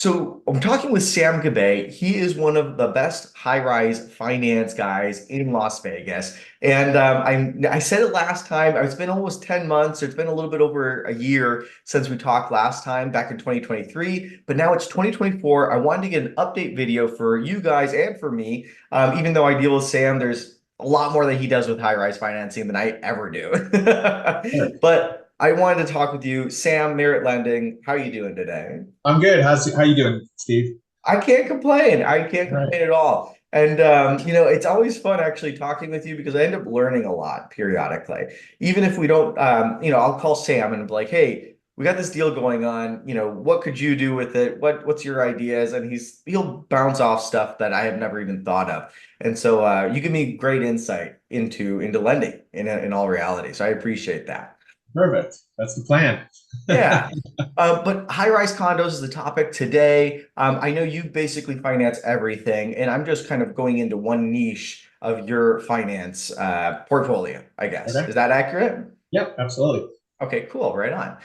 So I'm talking with Sam Gabay. He is one of the best high-rise finance guys in Las Vegas. And I said it last time. It's been almost 10 months. It's been a little bit over a year since we talked last time back in 2023. But now it's 2024. I wanted to get an update video for you guys and for me. Even though I deal with Sam, there's a lot more that he does with high-rise financing than I ever do. Sure. But I wanted to talk with you, Sam, Merit Lending. How are you doing today? I'm good. How you doing, Steve? I can't complain. I can't All right. complain at all. And it's always fun actually talking with you because I end up learning a lot periodically. Even if we don't, I'll call Sam and be like, "Hey, we got this deal going on. What could you do with it? What's your ideas?" And he'll bounce off stuff that I have never even thought of. And so you give me great insight into lending in all reality. So I appreciate that. Perfect. That's the plan. Yeah. But high-rise condos is the topic today. I know you basically finance everything, and I'm just kind of going into one niche of your finance portfolio, I guess. Okay. Is that accurate? Yep, absolutely. Okay, cool. Right on.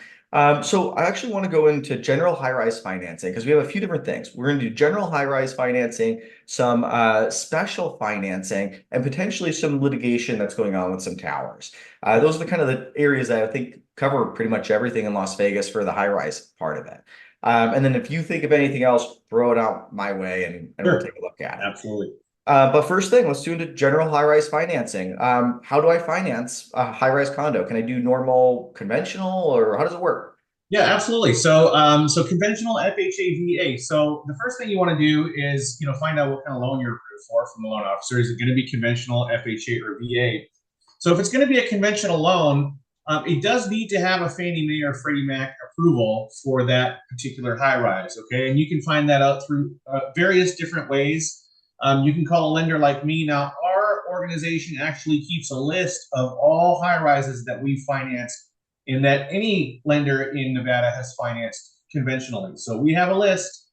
So I actually want to go into general high-rise financing because we have a few different things. We're going to do general high-rise financing, some special financing, and potentially some litigation that's going on with some towers. Those are the kind of the areas that I think cover pretty much everything in Las Vegas for the high-rise part of it. And then if you think of anything else, throw it out my way and we'll Sure. take a look at it. Absolutely. But first thing, let's do into general high-rise financing. How do I finance a high-rise condo? Can I do normal, conventional, or how does it work? Yeah, absolutely. So conventional FHA, VA. So the first thing you want to do is, find out what kind of loan you're approved for from the loan officer. Is it going to be conventional, FHA, or VA? So if it's going to be a conventional loan, it does need to have a Fannie Mae or Freddie Mac approval for that particular high rise. Okay, and you can find that out through various different ways. You can call a lender like me. Now, our organization actually keeps a list of all high rises that we finance and that any lender in Nevada has financed conventionally. So we have a list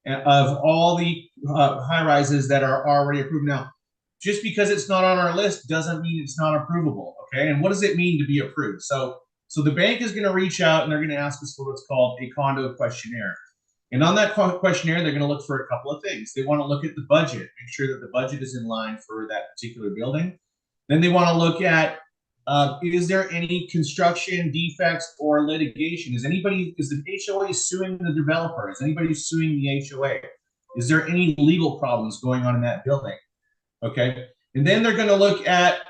of all the high rises that are already approved. Now, just because it's not on our list doesn't mean it's not approvable. Okay. And what does it mean to be approved? So the bank is going to reach out and they're going to ask us for what's called a condo questionnaire. And on that questionnaire, they're going to look for a couple of things. They want to look at the budget, make sure that the budget is in line for that particular building. Then they want to look at is there any construction defects or litigation? Is the HOA suing the developer? Is anybody suing the HOA? Is there any legal problems going on in that building? Okay. And then they're going to look at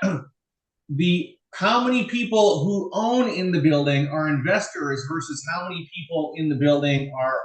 the how many people who own in the building are investors versus how many people in the building are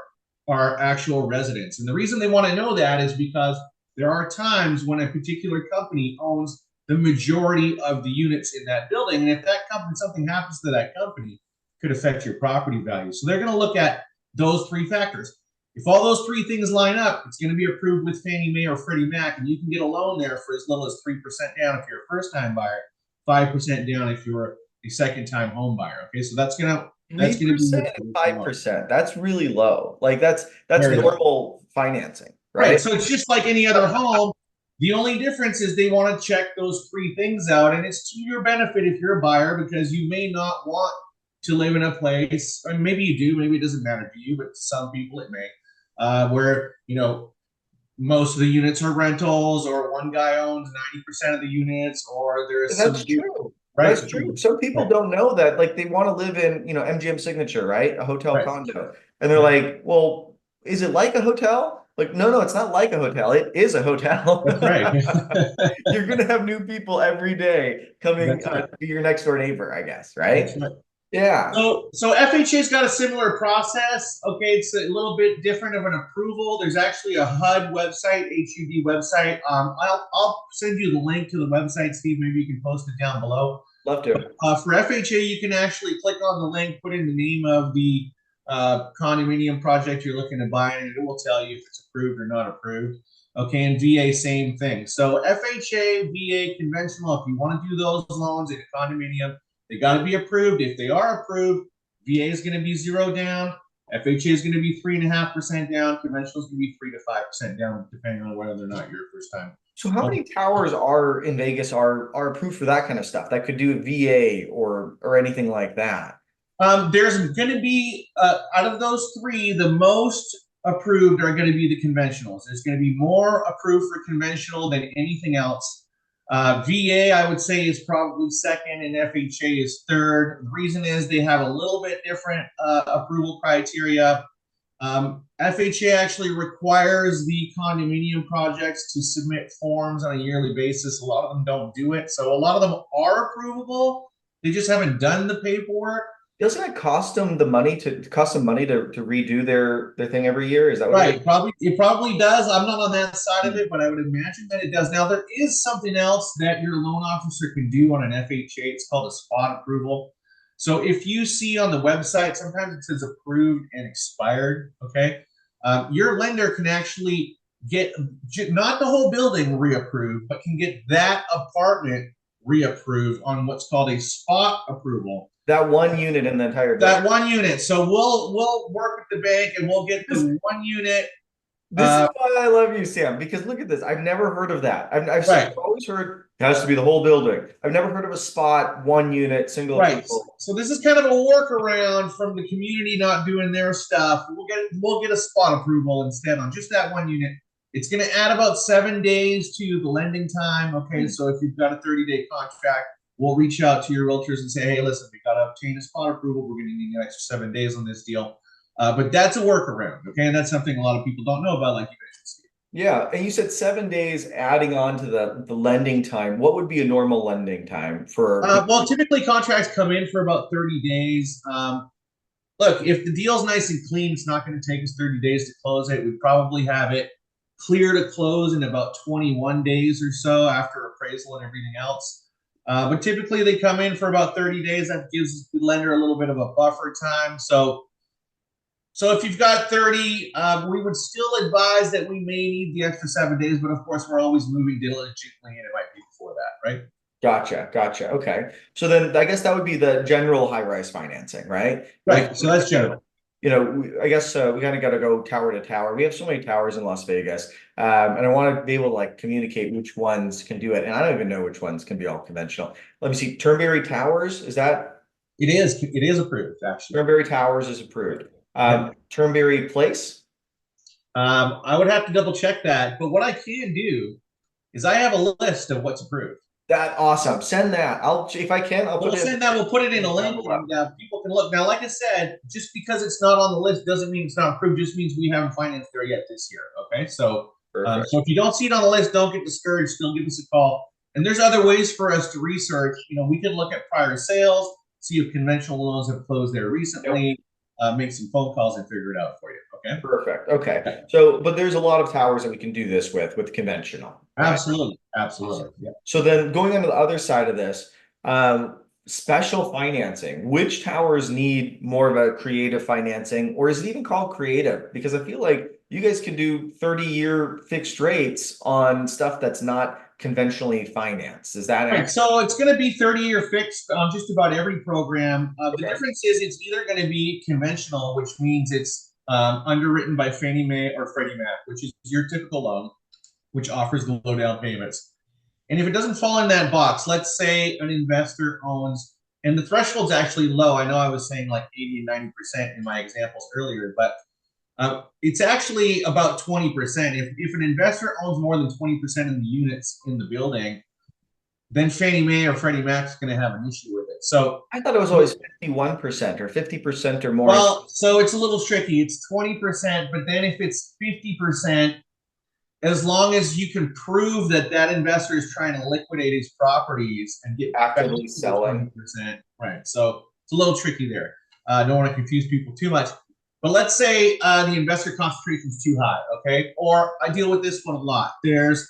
actual residents. And the reason they want to know that is because there are times when a particular company owns the majority of the units in that building. And if that company, something happens to that company, could affect your property value. So they're going to look at those three factors. If all those three things line up, it's going to be approved with Fannie Mae or Freddie Mac, and you can get a loan there for as little as 3% down if you're a first-time buyer, 5% down if you're a second-time home buyer. Okay, so that's gonna be your 3% and 5%. That's really low. Like that's very low. normal financing, Right. right? So it's just like any other home. The only difference is they want to check those three things out, and it's to your benefit if you're a buyer because you may not want to live in a place, and maybe you do, maybe it doesn't matter to you, but to some people it may, where most of the units are rentals, or one guy owns 90% of the units, or there's some That's true. right. That's true. Some people Right. don't know that. Like they want to live in, MGM Signature, right? A hotel Right. condo. And they're Yeah. like, well, is it like a hotel? Like, no, it's not like a hotel. It is a hotel. That's right. You're gonna have new people every day coming That's right. to be your next door neighbor, I guess, That's right? right. Yeah. So FHA's got a similar process. Okay, it's a little bit different of an approval. There's actually a HUD website, HUD website. I'll send you the link to the website, Steve. Maybe you can post it down below. Love to. For FHA, you can actually click on the link, put in the name of the condominium project you're looking to buy, and it will tell you if it's approved or not approved. Okay, and VA, same thing. So FHA, VA, conventional, if you want to do those loans in a condominium, they got to be approved. If they are approved, VA is going to be 0 down. FHA is going to be 3.5% down. Conventional is going to be 3 to 5% down, depending on whether or not you're a first time. So how many towers are in Vegas are approved for that kind of stuff that could do a VA or anything like that? There's going to be out of those three, the most approved are going to be the conventionals. There's going to be more approved for conventional than anything else. VA, I would say, is probably second, and FHA is third. The reason is they have a little bit different approval criteria. FHA actually requires the condominium projects to submit forms on a yearly basis. A lot of them don't do it. So a lot of them are approvable. They just haven't done the paperwork. Doesn't it cost them to redo their thing every year? Is that what it is? Probably it probably does. I'm not on that side of it, but I would imagine that it does. Now there is something else that your loan officer can do on an FHA. It's called a spot approval. So if you see on the website, sometimes it says approved and expired. Okay, your lender can actually get not the whole building reapproved, but can get that apartment reapproved on what's called a spot approval. That one unit in the entire That building. one unit. So we'll work with the bank and we'll get the one unit. This is why I love you, Sam, because look at this. I've never heard of that. I've always heard it has to be the whole building. I've never heard of a spot, one unit, single approval. So this is kind of a workaround from the community not doing their stuff. We'll get a spot approval instead on just that one unit. It's going to add about 7 days to the lending time. Okay, so if you've got a 30-day contract, we'll reach out to your realtors and say, hey, listen, we got to obtain a spot approval. We're going to need an extra 7 days on this deal. But that's a workaround, okay? And that's something a lot of people don't know about, like you mentioned, Steve. Yeah, and you said 7 days adding on to the lending time. What would be a normal lending time for? Well, typically contracts come in for about 30 days. Look, if the deal's nice and clean, it's not going to take us 30 days to close it. We probably have it clear to close in about 21 days or so after appraisal and everything else. But typically they come in for about 30 days. That gives the lender a little bit of a buffer time. So if you've got 30, we would still advise that we may need the extra 7 days, but of course we're always moving diligently and it might be before that, right? Gotcha. Okay. So then I guess that would be the general high-rise financing, right? Right. So that's general. I guess we kind of got to go tower to tower. We have so many towers in Las Vegas, and I want to be able to like communicate which ones can do it. And I don't even know which ones can be all conventional. Let me see. Turnberry Towers, is that? It is approved, actually. Turnberry Towers is approved. Turnberry Place? I would have to double check that, but what I can do is I have a list of what's approved. That awesome. Send that. If I can, We'll send that. We'll put it in a link and people can look. Now, like I said, just because it's not on the list doesn't mean it's not approved. Just means we haven't financed there yet this year. Okay, so if you don't see it on the list, don't get discouraged. Still give us a call. And there's other ways for us to research. We can look at prior sales, see if conventional loans have closed there recently. Make some phone calls and figure it out for you. Okay. Perfect. Okay. So, but there's a lot of towers that we can do this with conventional. Right? Absolutely. Yeah. So then going on to the other side of this, special financing, which towers need more of a creative financing, or is it even called creative? Because I feel like you guys can do 30-year fixed rates on stuff that's not conventionally financed. Is that right? So it's going to be 30-year fixed on just about every program. The difference is it's either going to be conventional, which means it's underwritten by Fannie Mae or Freddie Mac, which is your typical loan, which offers the low down payments. And if it doesn't fall in that box, let's say an investor owns, and the threshold's actually low. I know I was saying like 80 and 90% in my examples earlier, but it's actually about 20%. If an investor owns more than 20% of the units in the building, then Fannie Mae or Freddie Mac is going to have an issue with it. So I thought it was always 51% or 50% or more. Well, so it's a little tricky. It's 20%, but then if it's 50%, as long as you can prove that investor is trying to liquidate his properties and get actively selling, 20%, right? So it's a little tricky there. Don't want to confuse people too much. But let's say the investor concentration is too high, okay? Or I deal with this one a lot. There's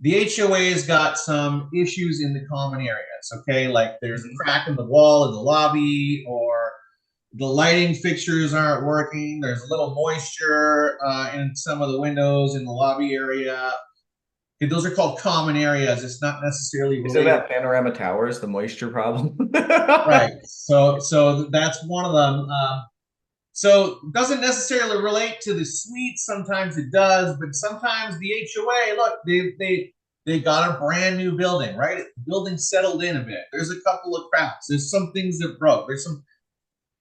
the HOA's got some issues in the common areas, okay? Like there's a crack in the wall in the lobby, or the lighting fixtures aren't working. There's a little moisture in some of the windows in the lobby area. Okay, those are called common areas. It's not necessarily related. Isn't that Panorama Towers, the moisture problem? Right. So that's one of them. So it doesn't necessarily relate to the suite. Sometimes it does, but sometimes the HOA, look, they got a brand new building, right? The building settled in a bit. There's a couple of cracks. There's some things that broke. There's some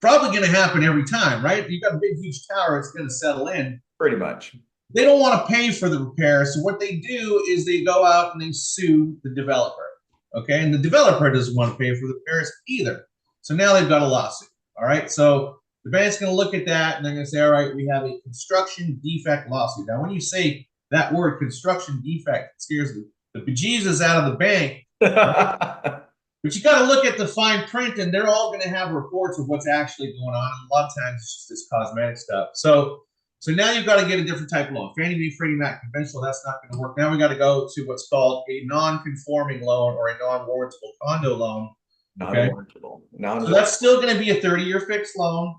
probably going to happen every time, right? You've got a big, huge tower, it's going to settle in. Pretty much. They don't want to pay for the repair. So what they do is they go out and they sue the developer. Okay. And the developer doesn't want to pay for the repairs either. So now they've got a lawsuit. All right. So the bank's going to look at that and they're going to say, all right, we have a construction defect lawsuit. Now, when you say that word construction defect, it scares the bejesus out of the bank. Right? But you got to look at the fine print, and they're all going to have reports of what's actually going on. And a lot of times it's just this cosmetic stuff. So now you've got to get a different type of loan. Fannie Mae, Freddie Mac, conventional, that's not going to work. Now we got to go to what's called a non-conforming loan or a non-warrantable condo loan. Okay? So that's still going to be a 30-year fixed loan.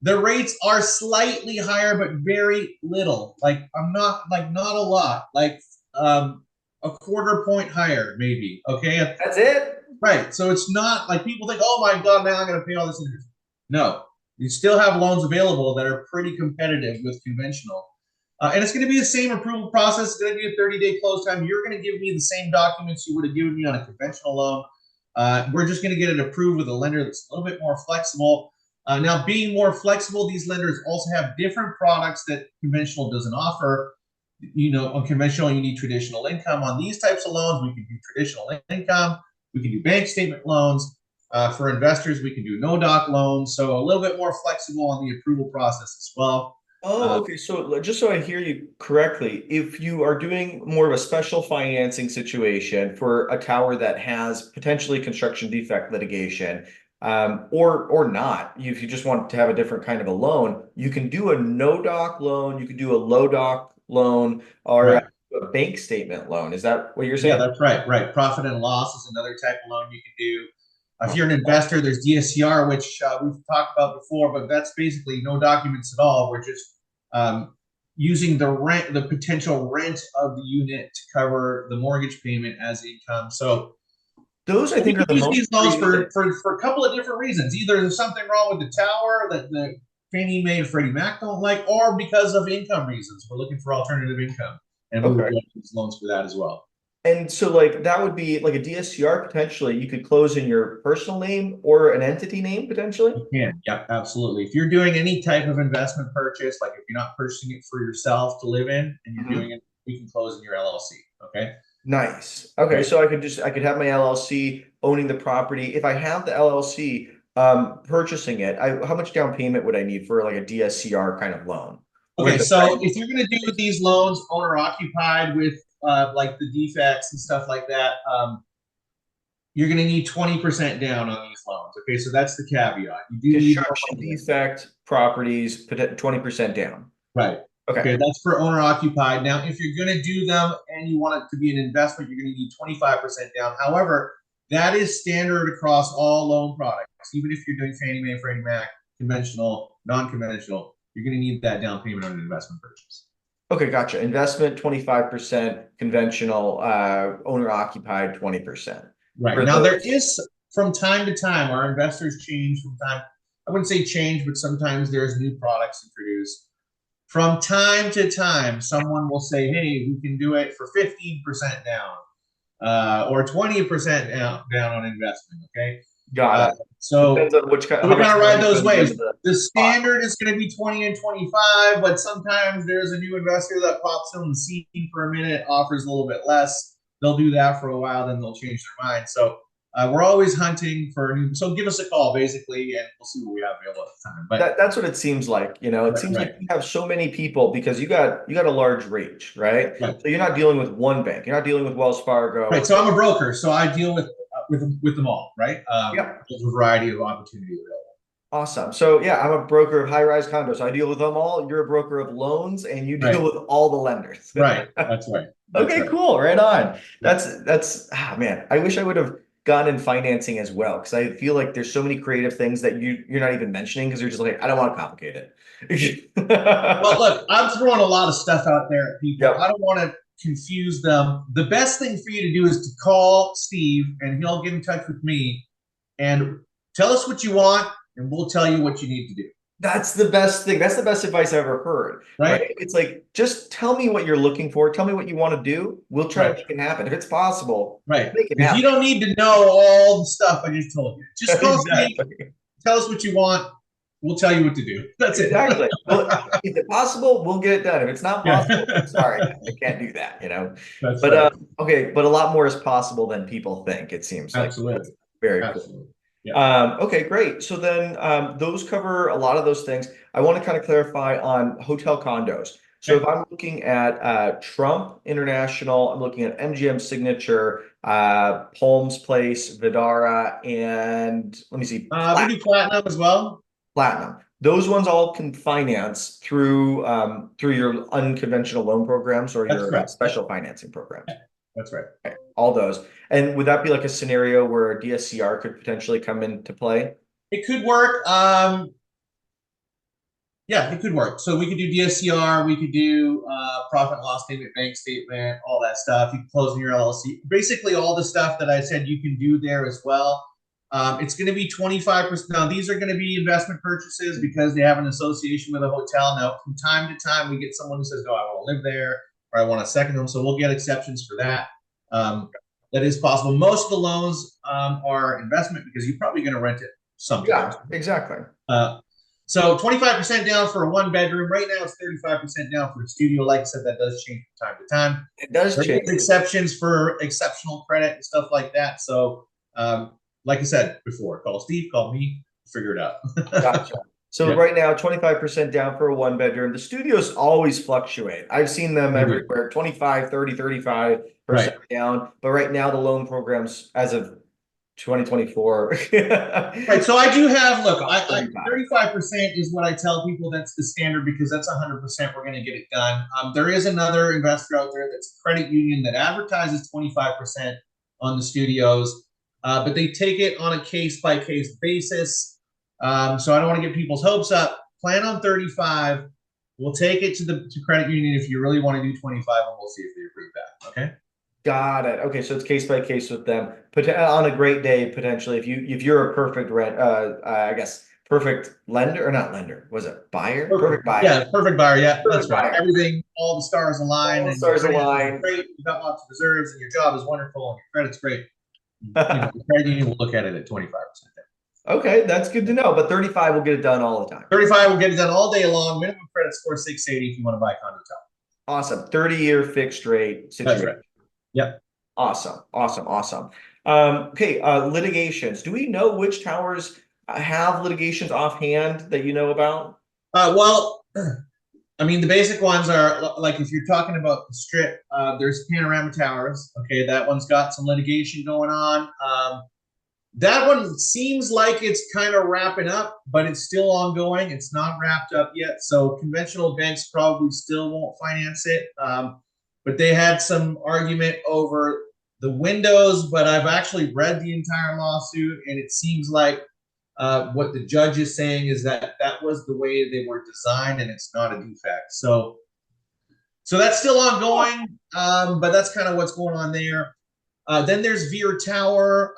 The rates are slightly higher, but very little. Like not a lot. Like a quarter point higher, maybe. Okay. That's it. Right. So it's not like people think, oh my God, now I'm going to pay all this interest. No, you still have loans available that are pretty competitive with conventional. And it's going to be the same approval process. It's going to be a 30-day close time. You're going to give me the same documents you would have given me on a conventional loan. We're just going to get it approved with a lender that's a little bit more flexible. Now, being more flexible, these lenders also have different products that conventional doesn't offer. You know, on conventional, you need traditional income. On these types of loans, we can do traditional income. We can do bank statement loans. For investors, we can do no-doc loans. So a little bit more flexible on the approval process as well. Oh, okay. So just so I hear you correctly, if you are doing more of a special financing situation for a tower that has potentially construction defect litigation, or not, if you just want to have a different kind of a loan, you can do a no-doc loan, you can do a low-doc loan, or Right. a bank statement loan. Is that what you're saying? Yeah, that's right. Right. Profit and loss is another type of loan you can do. If you're an investor, there's DSCR, which we've talked about before, but that's basically no documents at all. We're just using the potential rent of the unit to cover the mortgage payment as income. So those, I think, are the use most these loans for a couple of different reasons. Either there's something wrong with the tower that the Fannie Mae and Freddie Mac don't like, or because of income reasons. We're looking for alternative income, and we would use loans for that as well. And so like that would be like a DSCR potentially. You could close in your personal name or an entity name potentially. You can, yeah, absolutely. If you're doing any type of investment purchase, like if you're not purchasing it for yourself to live in and you're doing it, you can close in your LLC. Okay. Nice. Okay, so I could have my LLC owning the property. If I have the LLC purchasing it, how much down payment would I need for like a DSCR kind of loan? Okay, so if you're going to do these loans owner occupied with like the defects and stuff like that, you're going to need 20% down on these loans. Okay, so that's the caveat. You do need construction defect properties, 20% down. Right. Okay, that's for owner occupied. Now, if you're going to do them and you want it to be an investment, you're going to need 25% down. However, that is standard across all loan products. Even if you're doing Fannie Mae, Freddie Mac, conventional, non-conventional, you're going to need that down payment on an investment purchase. Okay, gotcha. Investment 25%, conventional, owner occupied 20%. Right. Now there is from time to time our investors change from time. I wouldn't say change, but sometimes there's new products introduced. From time to time, someone will say, "Hey, we can do it for 15% down, or 20% down on investment." Okay. Got it. So depends on which kind. We kind of ride those waves. The standard is going to be 20 and 25, but sometimes there's a new investor that pops on the scene for a minute, offers a little bit less. They'll do that for a while, then they'll change their mind. So we're always hunting for a new. So give us a call, basically, and we'll see what we have available at the time. But that's what it seems like. You know, it seems like you have so many people because you got a large reach, right? So you're not dealing with one bank. You're not dealing with Wells Fargo. Right. So I'm a broker, so I deal with them all, right? There's a variety of opportunity available. Awesome. So yeah, I'm a broker of high-rise condos. I deal with them all. You're a broker of loans, and you deal with all the lenders. Right. That's right. Okay, cool. Right on. That's man. I wish I would have gone in financing as well because I feel like there's so many creative things that you're not even mentioning because you're just like, I don't want to complicate it. Well, look, I'm throwing a lot of stuff out there at people. I don't want to confuse them. The best thing for you to do is to call Steve and he'll get in touch with me and tell us what you want and we'll tell you what you need to do. That's the best thing. That's the best advice I've ever heard. Right? It's like, just tell me what you're looking for. Tell me what you want to do. We'll try to make it happen. If it's possible, make it happen. You don't need to know all the stuff I just told you. Just call Steve, tell us what you want. we'll tell you what to do. That's it. Exactly. Well, if it's possible, we'll get it done. If it's not Yeah, possible, I'm sorry, I can't do that, you know. that's But right. okay, but a lot more is possible than people think, it seems like. That's Absolutely. very cool. Absolutely. Yeah. Okay, great. So then those cover a lot of those things. I want to kind of clarify on hotel condos. So if Okay. I'm looking at Trump International, I'm looking at MGM Signature, Palms Place, Vidara, and let me see, We do platinum as well. Platinum. Those ones all can finance through your unconventional loan programs or That's your correct. Yeah, special financing programs. that's right. Okay, all those. And would that be like a scenario where DSCR could potentially come into play? It could work. Yeah, it could work. So we could do DSCR, we could do profit and loss statement, bank statement, all that stuff. You can close in your LLC. Basically, all the stuff that I said you can do there as well. It's going to be 25%. Now, these are going to be investment purchases because they have an association with a hotel. Now, from time to time, we get someone who says, "No, I want to live there," or "I want a second home." So we'll get exceptions for that. Um, that is possible. Most of the loans are investment because you're probably going to rent it Yeah, sometimes. exactly. Uh, so 25% down for a one bedroom. Right now it's 35% down for a studio. Like I said, that does change from time to time. It does There change. is exceptions for exceptional credit and stuff like that. So like I said before, call Steve, call me, figure it out. Gotcha. So Yeah, right now, 25% down for a one bedroom. The studios always fluctuate. I've seen them they do. everywhere, 25, 30, 35% Right. down. But right now, the loan programs as of 2024. Right. So I do have, look, I 35. 35% is what I tell people that's the standard because that's 100% we're going to get it done. There is another investor out there that's a credit union that advertises 25% on the studios, but they take it on a case by case basis. So I don't want to get people's hopes up. Plan on 35. We'll take it to the credit union if you really want to do 25, and we'll see if they approve that. Okay. Got it. Okay, so it's case by case with them. On a great day, potentially, if you're a perfect rent, I guess perfect lender or not lender, was it buyer? Perfect Perfect. buyer. Yeah, perfect buyer. Yeah, that's Perfect right. buyer. Everything, all the stars align, All the and your stars finances are align. great. You've got lots of reserves, and your job is wonderful, and your credit's great. The credit union will look at it at 25%. Okay, that's good to know. But 35 will get it done all the time. 35 will get it done all day long. Minimum credit score 680 if you want to buy a condo town. Awesome. 30-year fixed rate That's situation. right. Yep. Awesome. Awesome. Awesome. Okay, litigations. Do we know which towers have litigations offhand that you know about? Well, I mean, the basic ones are like if you're talking about the strip, there's Panorama Towers. Okay, that one's got some litigation going on. That one seems like it's kind of wrapping up, but it's still ongoing. It's not wrapped up yet. So conventional banks probably still won't finance it. But they had some argument over the windows, but I've actually read the entire lawsuit, and it seems like what the judge is saying is that that was the way they were designed, and it's not a defect. So that's still ongoing, but that's kind of what's going on there. Then there's Veer Tower.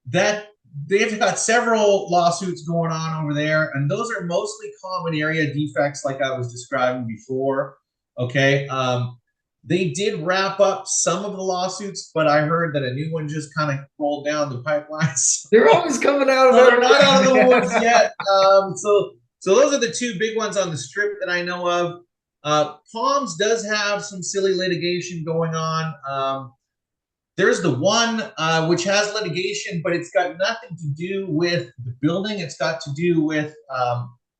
That they've got several lawsuits going on over there, and those are mostly common area defects, like I was describing before. Okay, they did wrap up some of the lawsuits, but I heard that a new one just kind of rolled down the pipeline. They're always coming out of So they're not out of the woods everywhere. yet. So those are the two big ones on the strip that I know of. Palms does have some silly litigation going on. There's the one which has litigation, but it's got nothing to do with the building. It's got to do with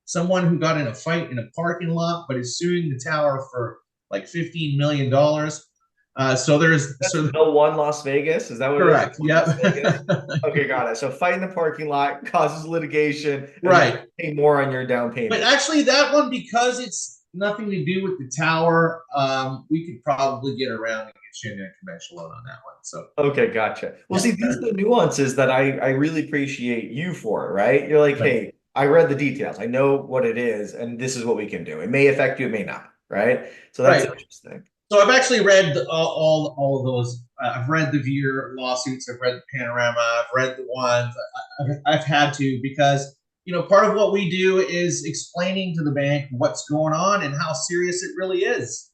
someone who got in a fight in a parking lot, but is suing the tower for like $15 million. So there's That's so the one Las Vegas. Is that what it is? correct. Yep. Las Vegas. Okay, got it. So fight in the parking lot causes litigation, and then Right. pay more on your down payment. But actually, that one, because it's nothing to do with the tower, we could probably get around and get you in a conventional loan on that one. So Okay, gotcha. Well, yeah, see, these are the nuances that I really appreciate you for, right? You're like, right. hey, I read the details. I know what it is, and this is what we can do. It may affect you, it may not, right? So that's Right. interesting. So I've actually read all of those. I've read the Veer lawsuits. I've read the Panorama. I've read the ones. I've had to because part of what we do is explaining to the bank what's going on and how serious it really is,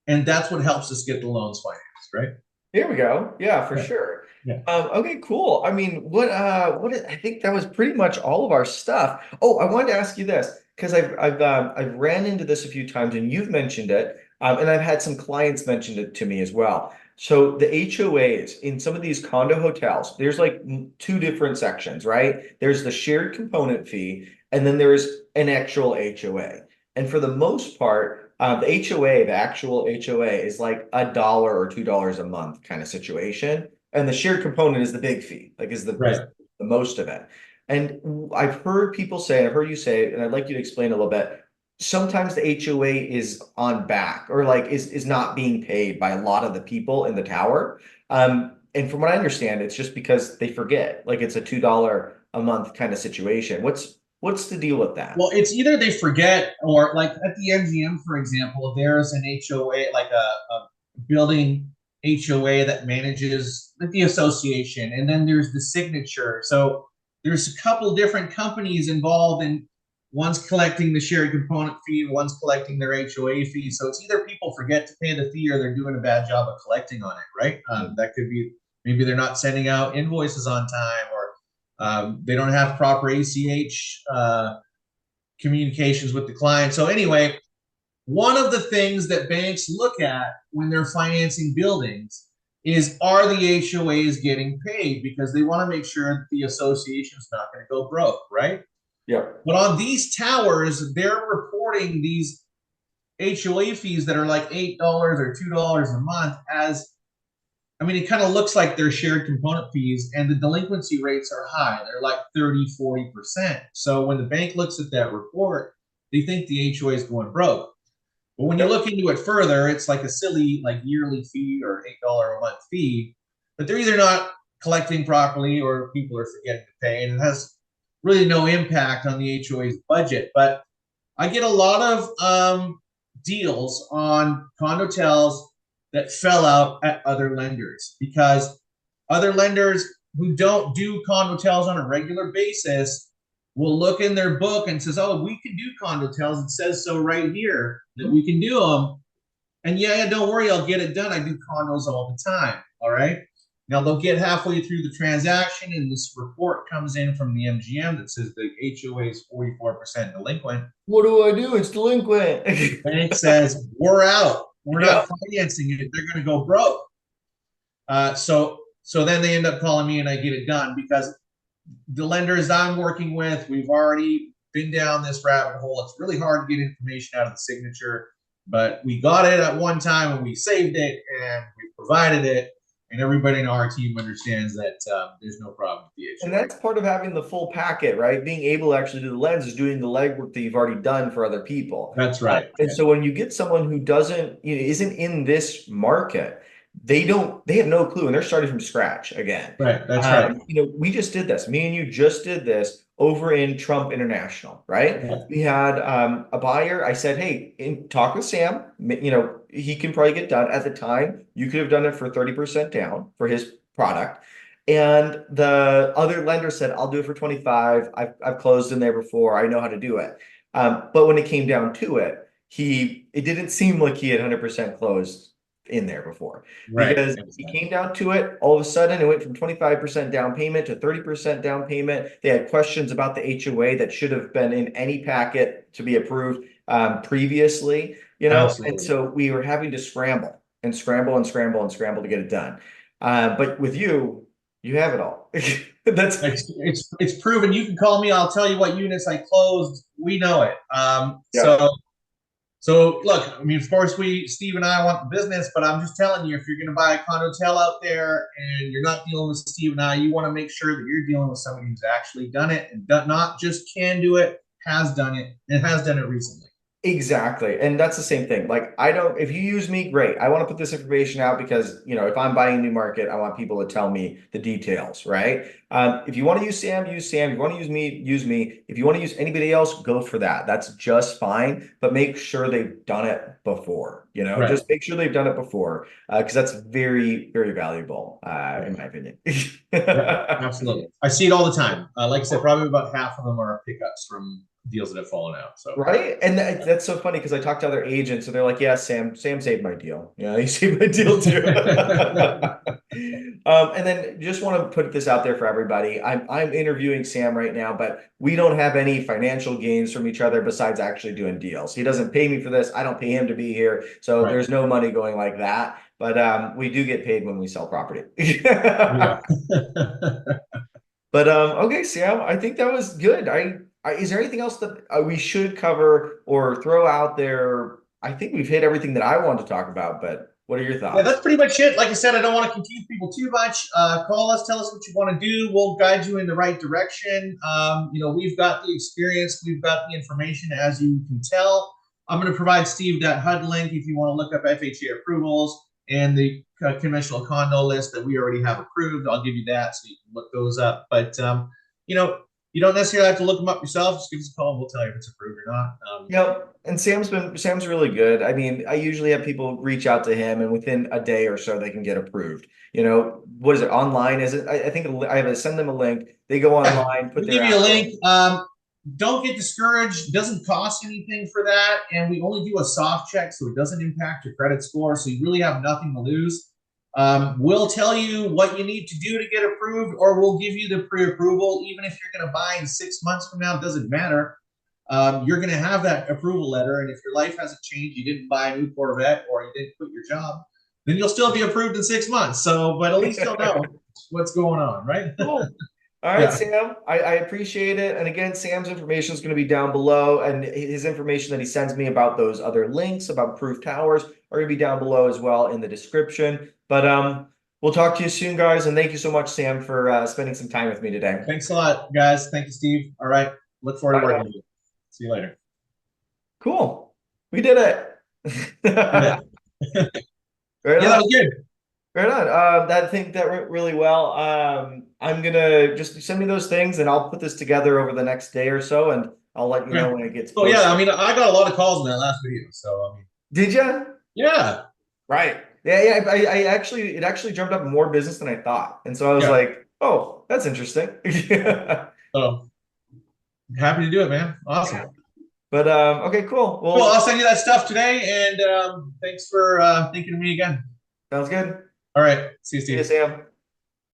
and that's what helps us get the loans financed, right? Here we go. Yeah, for Yeah. sure. Yeah. Okay, cool. I mean, I think that was pretty much all of our stuff. Oh, I wanted to ask you this because I've ran into this a few times and you've mentioned it, and I've had some clients mention it to me as well. So the HOAs in some of these condo hotels, there's like two different sections, right? There's the shared component fee, and then there's an actual HOA. And for the most part, the HOA, the actual HOA, is like $1 or $2 a month kind of situation. And the shared component is the big fee, like is Right. the most of it. And I've heard people say, I've heard you say, and I'd like you to explain a little bit. Sometimes the HOA is on back or like is not being paid by a lot of the people in the tower. And from what I understand, it's just because they forget, like it's a $2 a month kind of situation. What's the deal with that? Well, it's either they forget or like at the MGM, for example, there's an HOA, like a building HOA that manages the association, and then there's the signature. So there's a couple different companies involved, and one's collecting the shared component fee, one's collecting their HOA fee. So it's either people forget to pay the fee or they're doing a bad job of collecting on it, right? That could be maybe they're not sending out invoices on time, or they don't have proper ACH communications with the client. So anyway, one of the things that banks look at when they're financing buildings is, are the HOAs getting paid, because they want to make sure that the association is not going to go broke, right? Yep. But on these towers, they're reporting these HOA fees that are like $8 or $2 a month as, I mean, it kind of looks like they're shared component fees, and the delinquency rates are high. They're like 30, 40%. So when the bank looks at that report, they think the HOA is going broke. But when you Yep. look into it further, it's like a silly like yearly fee or $8 a month fee, but they're either not collecting properly or people are forgetting to pay, and it has really no impact on the HOA's budget. But I get a lot of deals on condotels that fell out at other lenders, because other lenders who don't do condotels on a regular basis will look in their book and says, "Oh, we can do condotels. It says so right here that we can do them." And yeah, don't worry, I'll get it done. I do condos all the time. All right. Now they'll get halfway through the transaction, and this report comes in from the MGM that says the HOA is 44% delinquent. What do I do? It's delinquent. Bank says, we're out. We're Yeah. not financing it. They're going to go broke. So then they end up calling me and I get it done, because the lenders I'm working with, we've already been down this rabbit hole. It's really hard to get information out of the signature, but we got it at one time and we saved it and we provided it. And everybody in our team understands that there's no problem with the And HOA. that's part of having the full packet, right? Being able to actually do the lens is doing the legwork that you've already done for other people. That's right. And Yeah. so when you get someone who doesn't, isn't in this market, they have no clue and they're starting from scratch again. Right. That's right. We just did this. Me and you just did this over in Trump International, right? Yeah. We had a buyer. I said, hey, talk with Sam. He can probably get done. At the time, you could have done it for 30% down for his product. And the other lender said, I'll do it for 25. I've closed in there before. I know how to do it. But when it came down to it, it didn't seem like he had 100% closed in there before, Right. because he Exactly. came down to it. All of a sudden, it went from 25% down payment to 30% down payment. They had questions about the HOA that should have been in any packet to be approved previously, and Absolutely. so we were having to scramble and scramble and scramble and scramble to get it done. But with you have it all. That's It's proven. You can call me. I'll tell you what units I closed. We know it. yeah. So look. I mean, of course, Steve and I want the business, but I'm just telling you, if you're going to buy a condotel out there and you're not dealing with Steve and I, you want to make sure that you're dealing with somebody who's actually done it and not just can do it, has done it, and has done it recently. Exactly. And that's the same thing. Like, I don't, if you use me, great. I want to put this information out because, if I'm buying a new market, I want people to tell me the details, right? If you want to use Sam, use Sam. If you want to use me, use me. If you want to use anybody else, go for that. That's just fine. But make sure they've done it before, Right. just make sure they've done it before, because that's very, very valuable, in Right. my opinion. Yeah. Absolutely. I see it all the time. Like I said, probably about half of them are pickups from deals that have fallen out. So. Right. And that's so funny because I talked to other agents and they're like, yeah, Sam saved my deal. Yeah, he saved my deal too. And then just want to put this out there for everybody. I'm interviewing Sam right now, but we don't have any financial gains from each other besides actually doing deals. He doesn't pay me for this. I don't pay him to be here. So Right. there's no money going like that. But we do get paid when we sell property. Yeah. But okay, Sam, I think that was good. Is there anything else that we should cover or throw out there? I think we've hit everything that I want to talk about, but what are your Yeah, thoughts? that's pretty much it. Like I said, I don't want to confuse people too much. Call us, tell us what you want to do. We'll guide you in the right direction. We've got the experience, we've got the information, as you can tell. I'm going to provide Steve that HUD link if you want to look up FHA approvals and the conventional condo list that we already have approved. I'll give you that so you can look those up. But you know, you don't necessarily have to look them up yourself. Just give us a call and we'll tell you if it's approved or not. Yep. And Sam's really good. I mean, I usually have people reach out to him and within a day or so they can get approved. What is it online? Is it I think I have to send them a link. They go Yeah, online, put we their give you a app in. link. Don't get discouraged. It doesn't cost anything for that. And we only do a soft check, so it doesn't impact your credit score. So you really have nothing to lose. We'll tell you what you need to do to get approved, or we'll give you the pre-approval. Even if you're going to buy in 6 months from now, it doesn't matter. You're going to have that approval letter. And if your life hasn't changed, you didn't buy a new Corvette or you didn't quit your job, then you'll still be approved in 6 months. So, but at least you'll know what's going on, right? Cool. All right, Yeah. Sam. I appreciate it. And again, Sam's information is going to be down below, and his information that he sends me about those other links about Proof Towers are going to be down below as well in the description. But we'll talk to you soon, guys. And thank you so much, Sam, for spending some time with me today. Thanks a lot, guys. Thank you, Steve. All right. Look forward to Bye working now. with you. See you later. Cool. We did it. Yeah. Right Yeah, that on. was good. Right on. I think that went really well. I'm gonna just send me those things, and I'll put this together over the next day or so, and I'll let you Yeah. know when it gets Oh yeah, I posted. mean, I got a lot of calls in that last video, so I mean, Did you? yeah, Right. Yeah, yeah. It actually jumped up more business than I thought, and so I was yeah. like, "Oh, that's interesting." So happy to do it, man. Awesome. Yeah. But okay, cool. Cool. Well, I'll send you that stuff today, and thanks for thinking of me again. sounds good. All right. See you, See you, Steve. Sam.